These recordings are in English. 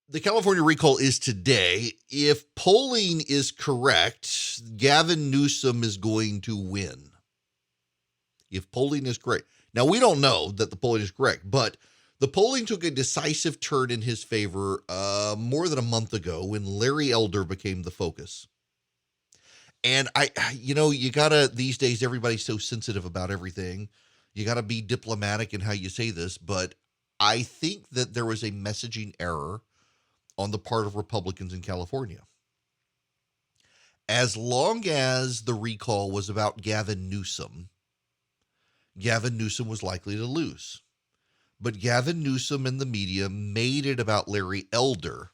The California recall is today. If polling is correct, Gavin Newsom is going to win. If polling is correct. Now, we don't know that the polling is correct, but the polling took a decisive turn in his favor more than a month ago when Larry Elder became the focus. And you gotta, these days, everybody's so sensitive about everything. You gotta be diplomatic in how you say this, but I think that there was a messaging error on the part of Republicans in California. As long as the recall was about Gavin Newsom was likely to lose. But Gavin Newsom and the media made it about Larry Elder.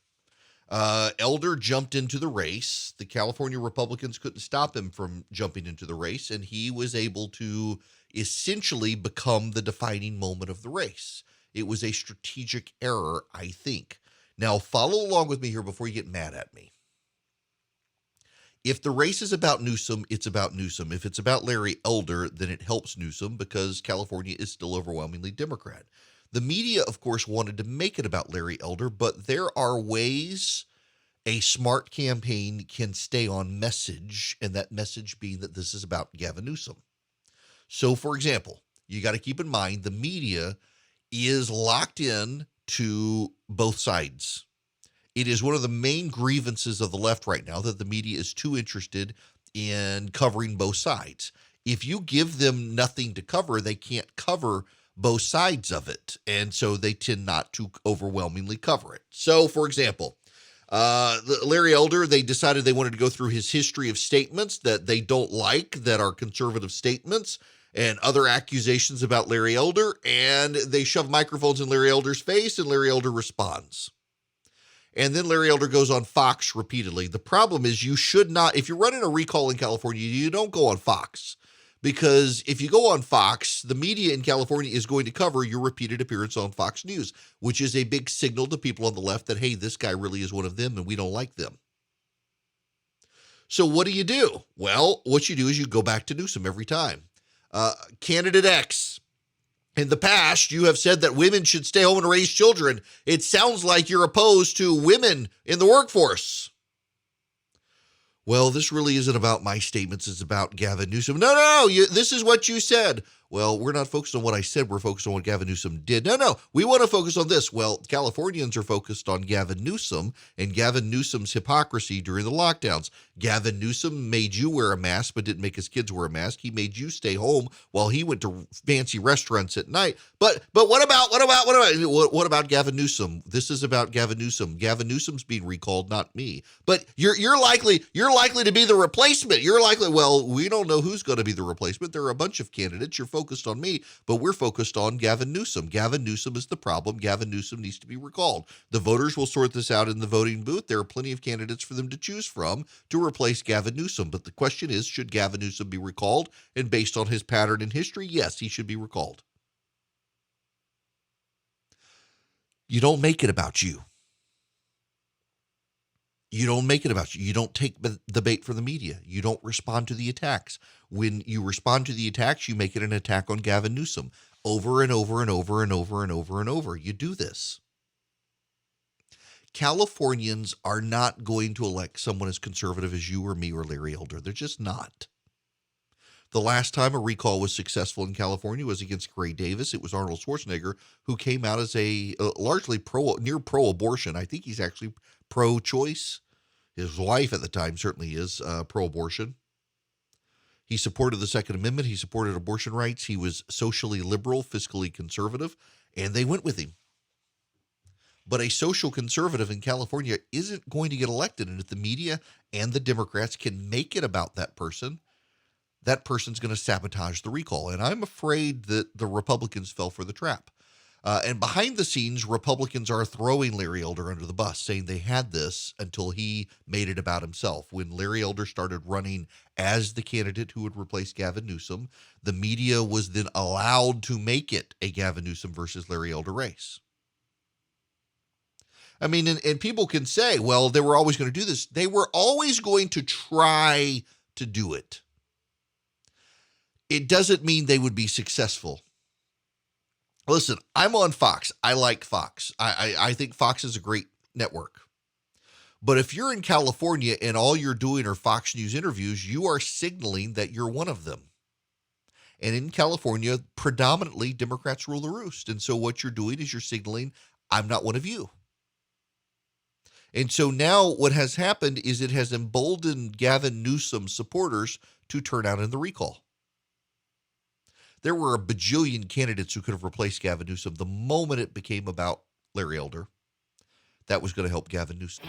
Elder jumped into the race. The California Republicans couldn't stop him from jumping into the race, and he was able to essentially become the defining moment of the race. It was a strategic error, I think. Now, follow along with me here before you get mad at me. If the race is about Newsom, it's about Newsom. If it's about Larry Elder, then it helps Newsom because California is still overwhelmingly Democrat. The media, of course, wanted to make it about Larry Elder, but there are ways a smart campaign can stay on message, and that message being that this is about Gavin Newsom. So, for example, you got to keep in mind the media is locked in to both sides. It is one of the main grievances of the left right now that the media is too interested in covering both sides. If you give them nothing to cover, they can't cover both sides of it. And so they tend not to overwhelmingly cover it. So, for example, Larry Elder, they decided they wanted to go through his history of statements that they don't like, that are conservative statements, and other accusations about Larry Elder, and they shove microphones in Larry Elder's face, and Larry Elder responds. And then Larry Elder goes on Fox repeatedly. The problem is you should not, if you're running a recall in California, you don't go on Fox. Because if you go on Fox, the media in California is going to cover your repeated appearance on Fox News, which is a big signal to people on the left that, hey, this guy really is one of them and we don't like them. So what do? Well, what you do is you go back to Newsom every time. Candidate X, in the past, you have said that women should stay home and raise children. It sounds like you're opposed to women in the workforce. Well, this really isn't about my statements. It's about Gavin Newsom. No, this is what you said. Well, we're not focused on what I said. We're focused on what Gavin Newsom did. No, we want to focus on this. Well, Californians are focused on Gavin Newsom and Gavin Newsom's hypocrisy during the lockdowns. Gavin Newsom made you wear a mask but didn't make his kids wear a mask. He made you stay home while he went to fancy restaurants at night. But what about Gavin Newsom? This is about Gavin Newsom. Gavin Newsom's being recalled, not me. But you're likely to be the replacement. Well, we don't know who's going to be the replacement. There are a bunch of candidates. You're focused on me, but we're focused on Gavin Newsom. Gavin Newsom is the problem. Gavin Newsom needs to be recalled. The voters will sort this out in the voting booth. There are plenty of candidates for them to choose from to replace Gavin Newsom. But the question is, should Gavin Newsom be recalled? And based on his pattern in history, yes, he should be recalled. You don't make it about you. You don't make it about you. You don't take the bait from the media. You don't respond to the attacks. When you respond to the attacks, you make it an attack on Gavin Newsom over and over and over and over and over and over. You do this. Californians are not going to elect someone as conservative as you or me or Larry Elder. They're just not. The last time a recall was successful in California was against Gray Davis. It was Arnold Schwarzenegger who came out as a largely pro-abortion. I think he's actually pro-choice. His wife at the time certainly is pro-abortion. He supported the Second Amendment. He supported abortion rights. He was socially liberal, fiscally conservative, and they went with him. But a social conservative in California isn't going to get elected. And if the media and the Democrats can make it about that person's going to sabotage the recall. And I'm afraid that the Republicans fell for the trap. And behind the scenes, Republicans are throwing Larry Elder under the bus, saying they had this until he made it about himself. When Larry Elder started running as the candidate who would replace Gavin Newsom, the media was then allowed to make it a Gavin Newsom versus Larry Elder race. I mean, and people can say, well, they were always going to do this. They were always going to try to do it. It doesn't mean they would be successful. Listen, I'm on Fox. I like Fox. I think Fox is a great network. But if you're in California and all you're doing are Fox News interviews, you are signaling that you're one of them. And in California, predominantly Democrats rule the roost. And so what you're doing is you're signaling, I'm not one of you. And so now what has happened is it has emboldened Gavin Newsom supporters to turn out in the recall. There were a bajillion candidates who could have replaced Gavin Newsom the moment it became about Larry Elder. That was going to help Gavin Newsom.